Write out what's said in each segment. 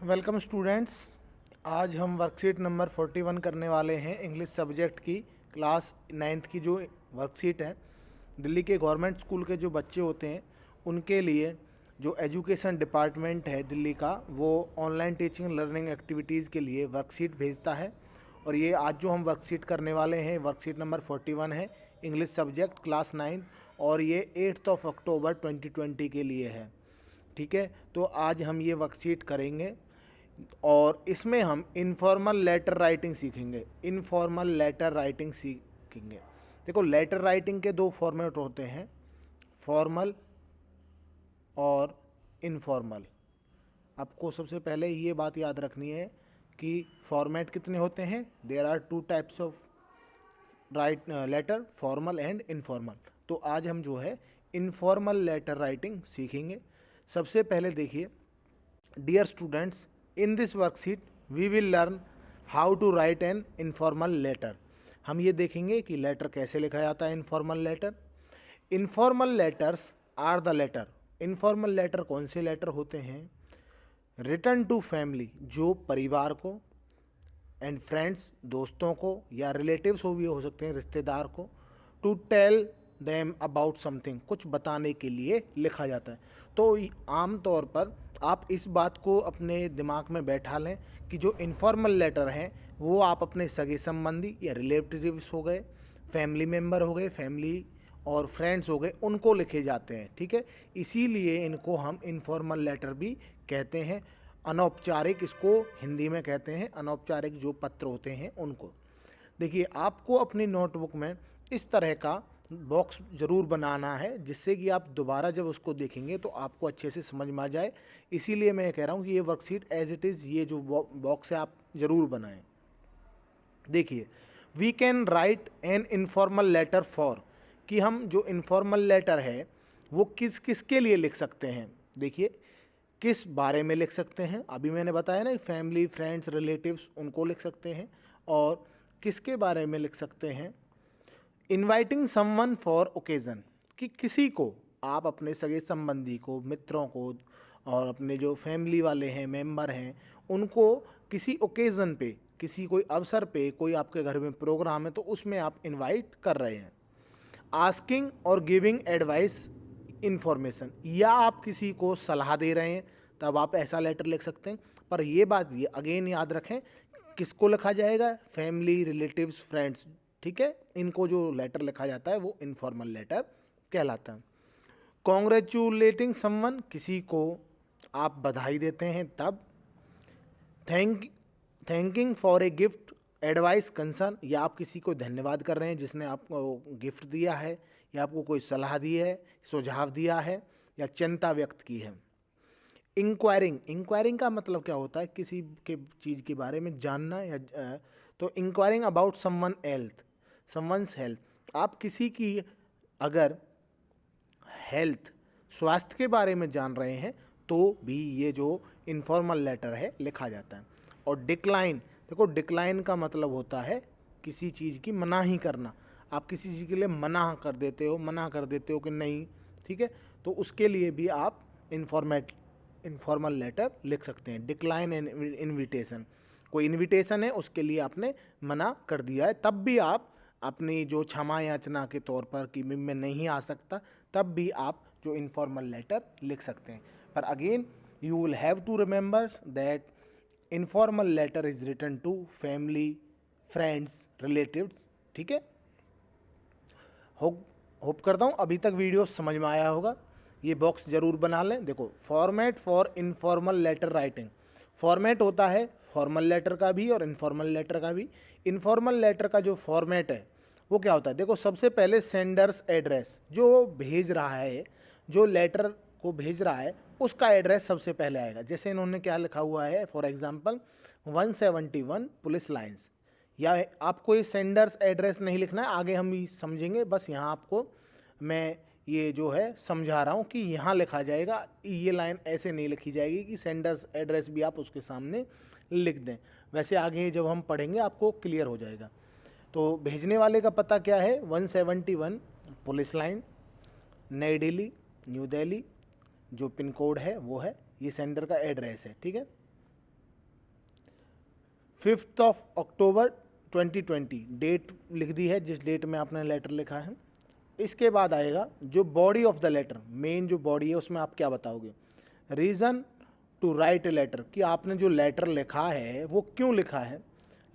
Welcome students. आज हम worksheet number 41 करने वाले हैं। इंग्लिश सब्जेक्ट की क्लास 9th की जो वर्कशीट है, दिल्ली के गवर्नमेंट स्कूल के जो बच्चे होते हैं उनके लिए जो एजुकेशन डिपार्टमेंट है दिल्ली का, वो ऑनलाइन टीचिंग लर्निंग एक्टिविटीज़ के लिए वर्कशीट भेजता है। और ये आज जो हम वर्कशीट करने वाले हैं वर्कशीट नंबर 41 है, इंग्लिश सब्जेक्ट क्लास 9, और ये 8 अक्टूबर 2020 के लिए है। ठीक है, तो आज हम ये वर्कशीट करेंगे और इसमें हम इनफॉर्मल लेटर राइटिंग सीखेंगे। इनफॉर्मल लेटर राइटिंग सीखेंगे। देखो, लेटर राइटिंग के दो फॉर्मेट होते हैं, फॉर्मल और इनफॉर्मल। आपको सबसे पहले ये बात याद रखनी है कि फॉर्मेट कितने होते हैं। There are two types of write letter, formal and informal. तो आज हम जो है इनफॉर्मल लेटर राइटिंग सीखेंगे। सबसे पहले देखिए, dear students, in this worksheet we will learn how to write an informal letter. हम ये देखेंगे कि लेटर कैसे लिखा जाता है, informal letter. Informal letters are the letter. Informal letter कौन से लेटर होते हैं? रिटर्न टू फैमिली, जो परिवार को, एंड फ्रेंड्स, दोस्तों को, या रिलेटिव्स हो भी हो सकते हैं, रिश्तेदार को, to tell them about something, कुछ बताने के लिए लिखा जाता है। तो आम तौर पर आप इस बात को अपने दिमाग में बैठा लें कि जो इनफॉर्मल लेटर हैं वो आप अपने सगे संबंधी या रिलेटिव्स हो गए, फैमिली मेम्बर हो गए, फैमिली और फ्रेंड्स हो गए, उनको लिखे जाते हैं। ठीक है, इसीलिए इनको हम इनफॉर्मल लेटर भी कहते हैं। अनौपचारिक इसको हिंदी में कहते हैं, अनौपचारिक जो पत्र होते हैं उनको। देखिए, आपको अपनी नोटबुक में इस तरह का बॉक्स ज़रूर बनाना है जिससे कि आप दोबारा जब उसको देखेंगे तो आपको अच्छे से समझ में आ जाए। इसीलिए मैं कह रहा हूँ कि ये वर्कशीट एज इट इज़, ये जो बॉक्स है आप ज़रूर बनाएं। देखिए, we can write an informal letter for, कि हम जो इनफॉर्मल लेटर है वो किस किस के लिए लिख सकते हैं। देखिए, किस बारे में लिख सकते हैं, अभी मैंने बताया ना, फैमिली, फ्रेंड्स, रिलेटिव्स, उनको लिख सकते हैं। और किसके बारे में लिख सकते हैं? इनवाइटिंग समवन फॉर ओकेज़न, कि किसी को, आप अपने सगे संबंधी को, मित्रों को, और अपने जो फैमिली वाले हैं, मेंबर हैं, उनको किसी ओकेज़न पे, किसी कोई अवसर पे, कोई आपके घर में प्रोग्राम है तो उसमें आप इनवाइट कर रहे हैं। आस्किंग और गिविंग एडवाइस इंफॉर्मेशन, या आप किसी को सलाह दे रहे हैं तब आप ऐसा लेटर लिख सकते हैं। पर ये बात ये अगेन याद रखें, किसको लिखा जाएगा? Family, relatives, friends. ठीक है, इनको जो लेटर लिखा जाता है वो इनफॉर्मल लेटर कहलाता है। कॉन्ग्रेचुलेटिंग समवन, किसी को आप बधाई देते हैं तब। Thank thanking for a gift, advice, concern, या आप किसी को धन्यवाद कर रहे हैं जिसने आपको गिफ्ट दिया है या आपको कोई सलाह दी है, सुझाव दिया है या चिंता व्यक्त की है। इंक्वायरिंग, इंक्वायरिंग का मतलब क्या होता है? किसी के चीज़ के बारे में जानना, या तो enquiring about someone health, someone's health. आप किसी की अगर हेल्थ, स्वास्थ्य के बारे में जान रहे हैं तो भी ये जो इनफॉर्मल लेटर है लिखा जाता है। और डिक्लाइन, देखो डिक्लाइन का मतलब होता है किसी चीज़ की मनाही करना। आप किसी चीज़ के लिए मना कर देते हो कि नहीं, ठीक है, तो उसके लिए भी आप इनफॉर्मल लेटर लिख सकते हैं। डिक्लाइन एन इनविटेशन, कोई इनविटेशन है उसके लिए आपने मना कर दिया है, तब भी आप अपनी जो क्षमा याचना के तौर पर कि मैं नहीं आ सकता, तब भी आप जो इनफॉर्मल लेटर लिख सकते हैं। पर again you will have to remember that informal letter is written to family, friends, relatives. ठीक है, होप करता हूँ अभी तक वीडियो समझ में आया होगा। ये बॉक्स ज़रूर बना लें। देखो, format for informal letter writing, format होता है फॉर्मल लेटर का भी और इनफॉर्मल लेटर का भी। इनफॉर्मल लेटर का जो फॉर्मेट है वो क्या होता है? देखो, सबसे पहले सेंडर्स एड्रेस, जो भेज रहा है, जो लेटर को भेज रहा है, उसका एड्रेस सबसे पहले आएगा। जैसे इन्होंने क्या लिखा हुआ है, फॉर एग्जांपल 171 पुलिस लाइंस, या आपको ये सेंडर्स एड्रेस नहीं लिखना है, आगे हम भी समझेंगे, बस यहाँ आपको मैं ये जो है समझा रहा हूँ कि यहाँ लिखा जाएगा। ये लाइन ऐसे नहीं लिखी जाएगी कि सेंडर्स एड्रेस भी आप उसके सामने लिख दें, वैसे आगे जब हम पढ़ेंगे आपको क्लियर हो जाएगा। तो भेजने वाले का पता क्या है? 171 पुलिस लाइन, नई दिल्ली, न्यू दिल्ली, जो पिन कोड है वो है, ये सेंडर का एड्रेस है। ठीक है, 5 अक्टूबर 2020 डेट लिख दी है, जिस डेट में आपने लेटर लिखा है। इसके बाद आएगा जो body of the letter, main जो बॉडी है उसमें आप क्या बताओगे, reason to write a letter, कि आपने जो लेटर लिखा है वो क्यों लिखा है।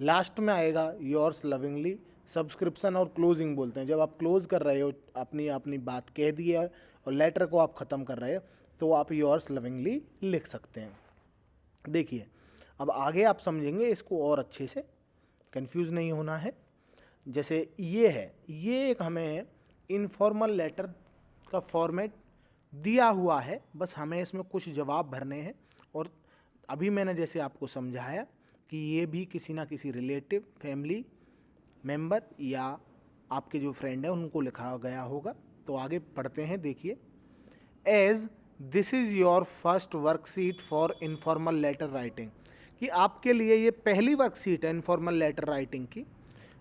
लास्ट में आएगा योर्स लविंगली, सब्सक्रिप्शन और क्लोजिंग बोलते हैं, जब आप क्लोज कर रहे हो, अपनी अपनी बात कह दी है और लेटर को आप ख़त्म कर रहे हो तो आप योर्स लविंगली लिख सकते हैं। देखिए अब आगे आप समझेंगे इसको और अच्छे से, कंफ्यूज नहीं होना है। जैसे ये है, ये एक हमें इनफॉर्मल लेटर का फॉर्मेट दिया हुआ है, बस हमें इसमें कुछ जवाब भरने हैं। और अभी मैंने जैसे आपको समझाया कि ये भी किसी ना किसी रिलेटिव, फैमिली मेंबर या आपके जो फ्रेंड है उनको लिखा गया होगा। तो आगे पढ़ते हैं, देखिए। As this is your first worksheet for informal letter writing, कि आपके लिए ये पहली वर्कशीट है इनफॉर्मल लेटर राइटिंग की।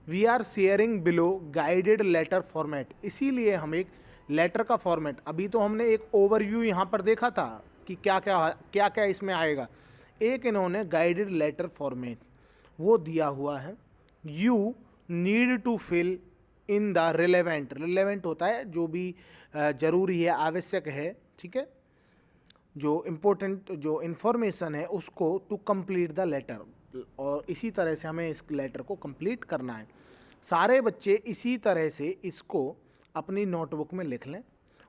We are sharing below guided letter format, इसीलिए हम एक लेटर का फॉर्मेट, अभी तो हमने एक ओवरव्यू यहाँ पर देखा था कि क्या क्या इसमें आएगा, एक इन्होंने गाइडेड लेटर फॉर्मेट वो दिया हुआ है। You need to fill in the relevant, relevant होता है जो भी ज़रूरी है, आवश्यक है, ठीक है, जो इम्पोर्टेंट जो इन्फॉर्मेशन है उसको टू कंप्लीट द लेटर, और इसी तरह से हमें इस लेटर को कंप्लीट करना है। सारे बच्चे इसी तरह से इसको अपनी नोटबुक में लिख लें।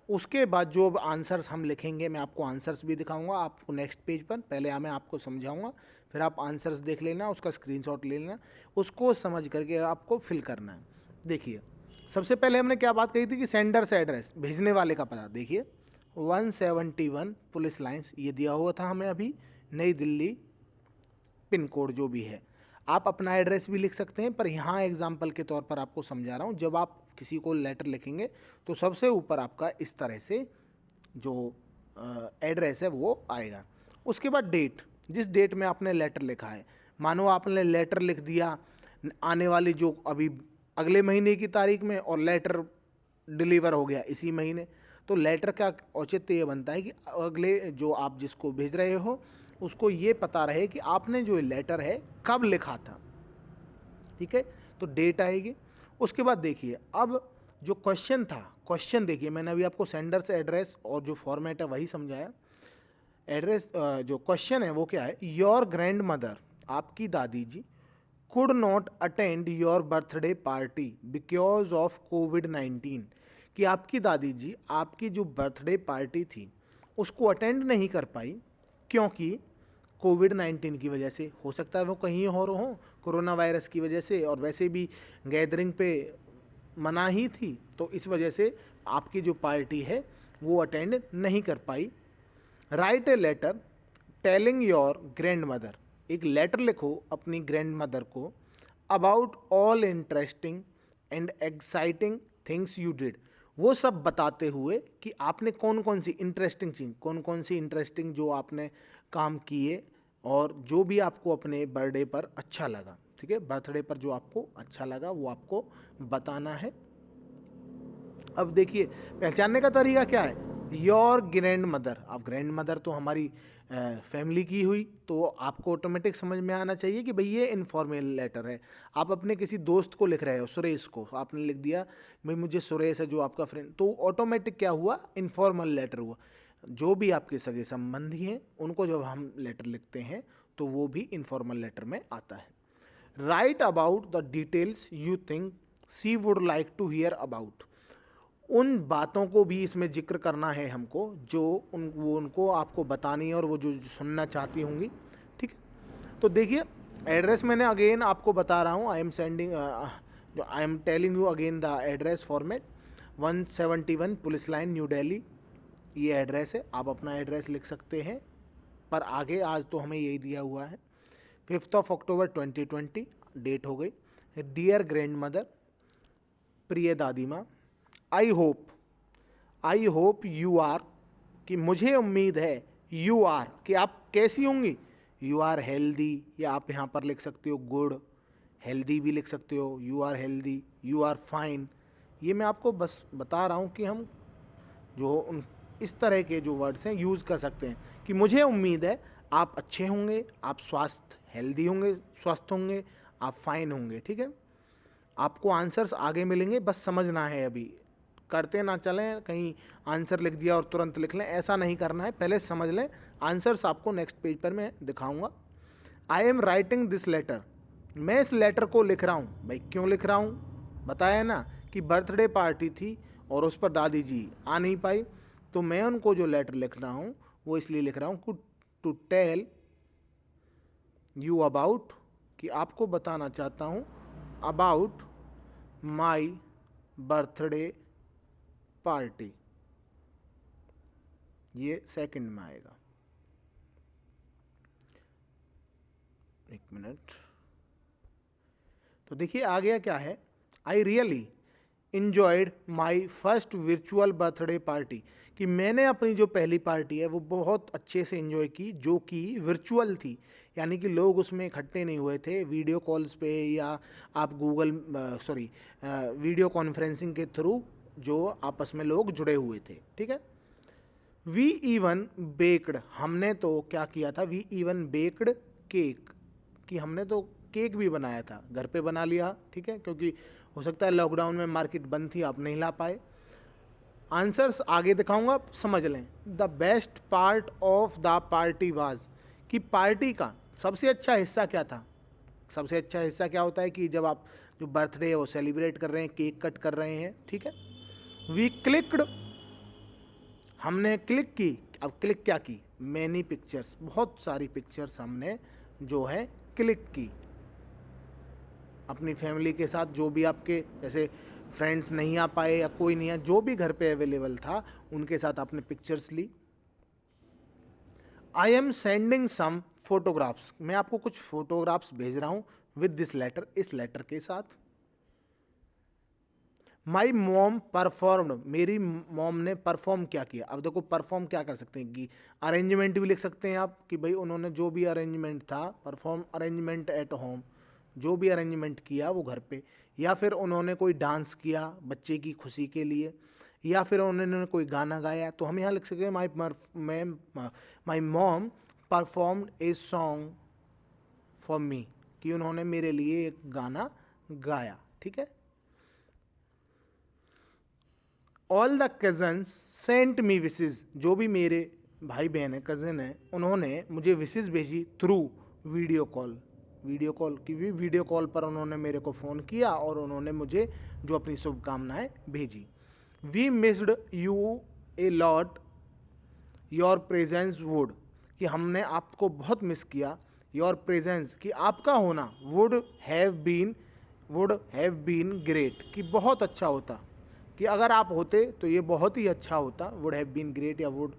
उसके बाद जो आंसर्स हम लिखेंगे, मैं आपको आंसर्स भी दिखाऊंगा आपको नेक्स्ट पेज पर, पहले मैं आपको समझाऊंगा, फिर आप आंसर्स देख लेना, उसका स्क्रीनशॉट ले लेना, उसको समझ करके आपको फिल करना है। देखिए सबसे पहले हमने क्या बात कही थी कि सेंडर से एड्रेस, भेजने वाले का पता। देखिए 171 पुलिस लाइन्स ये दिया हुआ था हमें अभी, नई दिल्ली पिन कोड जो भी है। आप अपना एड्रेस भी लिख सकते हैं, पर यहाँ एग्जाम्पल के तौर पर आपको समझा रहा हूँ, जब आप किसी को लेटर लिखेंगे तो सबसे ऊपर आपका इस तरह से जो एड्रेस है वो आएगा। उसके बाद डेट, जिस डेट में आपने लेटर लिखा है, मानो आपने लेटर लिख दिया आने वाली जो अभी अगले महीने की तारीख में और लेटर डिलीवर हो गया इसी महीने, तो लेटर का औचित्य ये बनता है कि अगले जो आप जिसको भेज रहे हो उसको ये पता रहे कि आपने जो लेटर है कब लिखा था, ठीक है, तो डेट आएगी। उसके बाद देखिए अब जो क्वेश्चन था, क्वेश्चन देखिए मैंने अभी आपको सेंडर से एड्रेस और जो फॉर्मेट है वही समझाया। एड्रेस जो क्वेश्चन है वो क्या है, योर ग्रैंड मदर, आपकी दादी जी, could not attend your birthday party because of कोविड-19, कि आपकी दादी जी आपकी जो बर्थडे पार्टी थी उसको अटेंड नहीं कर पाई क्योंकि कोविड-19 की वजह से। हो सकता है वो कहीं और हो, कोरोना वायरस की वजह से, और वैसे भी गैदरिंग पे मना ही थी, तो इस वजह से आपकी जो पार्टी है वो अटेंड नहीं कर पाई। Write a letter telling your grandmother, एक लेटर लिखो अपनी ग्रैंड मदर को, about all interesting and exciting things you did, वो सब बताते हुए कि आपने कौन कौन सी इंटरेस्टिंग चीज़, कौन कौन सी इंटरेस्टिंग जो आपने काम किए और जो भी आपको अपने बर्थडे पर अच्छा लगा, ठीक है, बर्थडे पर जो आपको अच्छा लगा वो आपको बताना है। अब देखिए पहचानने का तरीका क्या है, योर ग्रैंड मदर, अब ग्रैंड मदर तो हमारी फैमिली की हुई, तो आपको ऑटोमेटिक समझ में आना चाहिए कि भाई ये इनफॉर्मल लेटर है। आप अपने किसी दोस्त को लिख रहे हो, सुरेश को आपने लिख दिया भाई मुझे सुरेश है जो आपका फ्रेंड, तो ऑटोमेटिक क्या हुआ, इनफॉर्मल लेटर हुआ। जो भी आपके सगे संबंधी हैं उनको जब हम लेटर लिखते हैं तो वो भी इनफॉर्मल लेटर में आता है। Write about the details you think she would like to hear about, उन बातों को भी इसमें जिक्र करना है हमको जो वो उनको आपको बतानी है और वो जो सुनना चाहती होंगी, ठीक है। तो देखिए एड्रेस मैंने अगेन आपको बता रहा हूँ, I am telling you again the address format, 171 police line new Delhi, ये एड्रेस है, आप अपना एड्रेस लिख सकते हैं, पर आगे आज तो हमें यही दिया हुआ है। 5 अक्टूबर 2020 डेट हो गई। डियर ग्रैंड मदर, प्रिय दादी माँ, आई होप यू आर, कि मुझे उम्मीद है, यू आर कि आप कैसी होंगी, यू आर हेल्दी, या आप यहाँ पर लिख सकते हो गुड, हेल्दी भी लिख सकते हो, you are healthy, you are fine. ये मैं आपको बस बता रहा हूँ कि हम जो उन इस तरह के जो वर्ड्स हैं यूज़ कर सकते हैं कि मुझे उम्मीद है आप अच्छे होंगे, आप स्वास्थ्य हेल्दी होंगे, स्वस्थ होंगे, आप फाइन होंगे। ठीक है, आपको आंसर्स आगे मिलेंगे, बस समझना है। अभी करते ना चलें, कहीं आंसर लिख दिया और तुरंत लिख लें, ऐसा नहीं करना है, पहले समझ लें। आंसर्स आपको नेक्स्ट पेज पर मैं दिखाऊंगा। I am writing this letter, मैं इस लेटर को लिख रहा हूँ। भाई क्यों लिख रहा हूँ, बताया ना कि बर्थडे पार्टी थी और उस पर दादी जी आ नहीं पाई, तो मैं उनको जो लेटर लिख रहा हूँ वो इसलिए लिख रहा हूँ टू टेल यू अबाउट, कि आपको बताना चाहता हूँ अबाउट माई बर्थडे पार्टी। ये सेकंड में आएगा, एक मिनट। तो देखिए आ गया क्या है, I really enjoyed my first virtual birthday party, कि मैंने अपनी जो पहली पार्टी है वो बहुत अच्छे से एंजॉय की, जो कि वर्चुअल थी, यानी कि लोग उसमें इकट्ठे नहीं हुए थे, वीडियो कॉल्स पे या आप वीडियो कॉन्फ्रेंसिंग के थ्रू जो आपस में लोग जुड़े हुए थे। ठीक है, वी इवन बेक्ड, हमने तो क्या किया था, वी इवन बेक्ड केक, कि हमने तो केक भी बनाया था, घर पे बना लिया। ठीक है, क्योंकि हो सकता है लॉकडाउन में मार्केट बंद थी, आप नहीं ला पाए। आंसर्स आगे दिखाऊंगा, समझ लें। The best part of the party was, कि पार्टी का सबसे अच्छा हिस्सा क्या था। सबसे अच्छा हिस्सा क्या होता है कि जब आप जो बर्थडे है वो सेलिब्रेट कर रहे हैं, केक कट कर रहे हैं। ठीक है, वी क्लिक्ड, हमने क्लिक की। अब क्लिक क्या की, मैनी पिक्चर्स, बहुत सारी पिक्चर्स हमने जो है क्लिक की अपनी फैमिली के साथ। जो भी आपके जैसे फ्रेंड्स नहीं आ पाए या कोई नहीं है, जो भी घर पे अवेलेबल था उनके साथ आपने पिक्चर्स ली। I am sending some photographs, मैं आपको कुछ फोटोग्राफ्स भेज रहा हूं विद दिस लेटर, इस लेटर के साथ। माई मॉम परफॉर्म्ड, मेरी मॉम ने परफॉर्म क्या किया। अब देखो परफॉर्म क्या कर सकते हैं कि अरेंजमेंट भी लिख सकते हैं आप, कि भाई उन्होंने जो भी अरेंजमेंट था, परफॉर्म अरेंजमेंट एट होम, जो भी अरेंजमेंट किया वो घर पे, या फिर उन्होंने कोई डांस किया बच्चे की खुशी के लिए, या फिर उन्होंने कोई गाना गाया। तो हम यहाँ लिख सकते हैं माई mom performed a song for मी, कि उन्होंने मेरे लिए एक गाना गाया। ठीक है, all the cousins sent me wishes, जो भी मेरे भाई बहन है, कज़न है, उन्होंने मुझे विशेज भेजी through video call. Video call की भी, वीडियो कॉल पर उन्होंने मेरे को फ़ोन किया और उन्होंने मुझे जो अपनी शुभकामनाएं भेजी। We missed you a lot your presence would, कि हमने आपको बहुत मिस किया। योर प्रेजेंस, कि आपका होना, वुड हैव बीन ग्रेट, कि बहुत अच्छा होता, कि अगर आप होते तो ये बहुत ही अच्छा होता, वुड हैव बीन ग्रेट या वुड।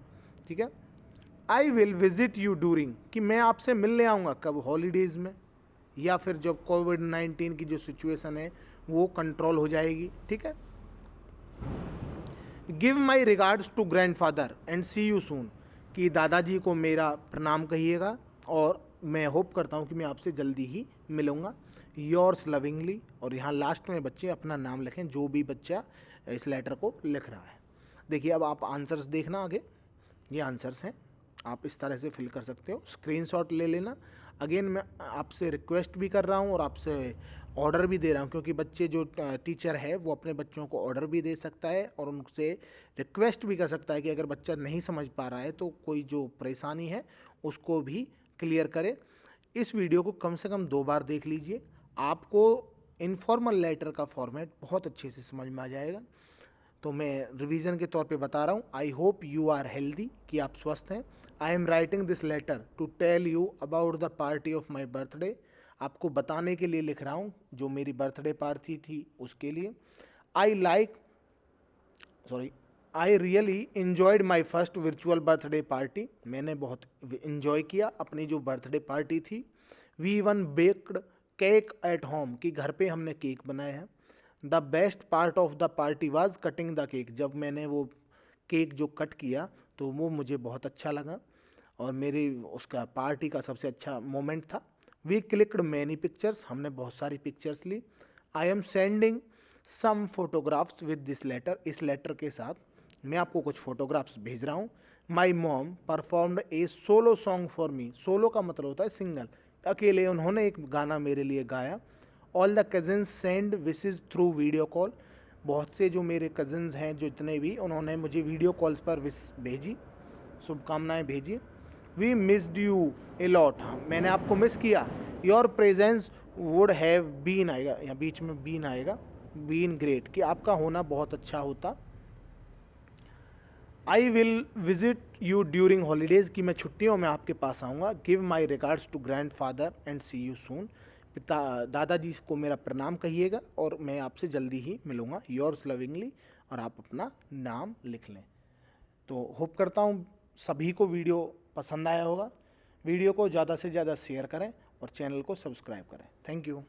ठीक है, आई विल विजिट यू ड्यूरिंग, कि मैं आपसे मिलने आऊँगा कब, हॉलीडेज़ में, या फिर जब कोविड-19 की जो सिचुएशन है वो कंट्रोल हो जाएगी। ठीक है, give my regards to grandfather and see you soon, कि दादाजी को मेरा प्रणाम कहिएगा और मैं होप करता हूँ कि मैं आपसे जल्दी ही मिलूँगा। योर्स लविंगली, और यहाँ लास्ट में बच्चे अपना नाम लिखें, जो भी बच्चा इस लेटर को लिख रहा है। देखिए अब आप आंसर्स देखना आगे, ये आंसर्स हैं, आप इस तरह से फिल कर सकते हो, स्क्रीनशॉट ले लेना। अगेन मैं आपसे रिक्वेस्ट भी कर रहा हूँ और आपसे ऑर्डर भी दे रहा हूँ, क्योंकि बच्चे जो टीचर है वो अपने बच्चों को ऑर्डर भी दे सकता है और उनसे रिक्वेस्ट भी कर सकता है कि अगर बच्चा नहीं समझ पा रहा है तो कोई जो परेशानी है उसको भी क्लियर करे। इस वीडियो को कम से कम 2 बार देख लीजिए, आपको इनफॉर्मल लेटर का फॉर्मेट बहुत अच्छे से समझ में आ जाएगा। तो मैं रिवीजन के तौर पे बता रहा हूँ, I hope you are healthy, कि आप स्वस्थ हैं। I am writing this letter to tell you about the party of my birthday, आपको बताने के लिए लिख रहा हूँ जो मेरी बर्थडे पार्टी थी उसके लिए। I really enjoyed my first virtual birthday party, मैंने बहुत इन्जॉय किया अपनी जो बर्थडे पार्टी थी। We one baked cake at home, कि घर पे हमने केक बनाए हैं। The best part of the party was cutting the cake, जब मैंने वो केक जो कट किया तो वो मुझे बहुत अच्छा लगा और मेरी उसका पार्टी का सबसे अच्छा मोमेंट था। वी क्लिक्ड मैनी पिक्चर्स, हमने बहुत सारी पिक्चर्स ली। I am sending some photographs with this letter, इस लेटर के साथ मैं आपको कुछ फोटोग्राफ्स भेज रहा हूँ। My mom performed a solo song for me, solo का मतलब होता है सिंगल, अकेले उन्होंने एक गाना मेरे लिए गाया। All the cousins send wishes through video call, बहुत से जो मेरे कज़न्स हैं जितने भी, उन्होंने मुझे वीडियो कॉल्स पर विश भेजी, शुभकामनाएं भेजी। We missed you a lot, मैंने आपको मिस किया। Your presence would have been, आएगा यहाँ बीच में बीन आएगा, बीन ग्रेट, कि आपका होना बहुत अच्छा होता। I will visit you during holidays, कि मैं छुट्टियों में आपके पास आऊँगा। Give my regards to grandfather and see you soon, पिता दादाजी को मेरा प्रणाम कहिएगा और मैं आपसे जल्दी ही मिलूँगा। योर्स लविंगली, और आप अपना नाम लिख लें। तो होप करता हूँ सभी को वीडियो पसंद आया होगा। वीडियो को ज़्यादा से ज़्यादा शेयर करें और चैनल को सब्सक्राइब करें। Thank you.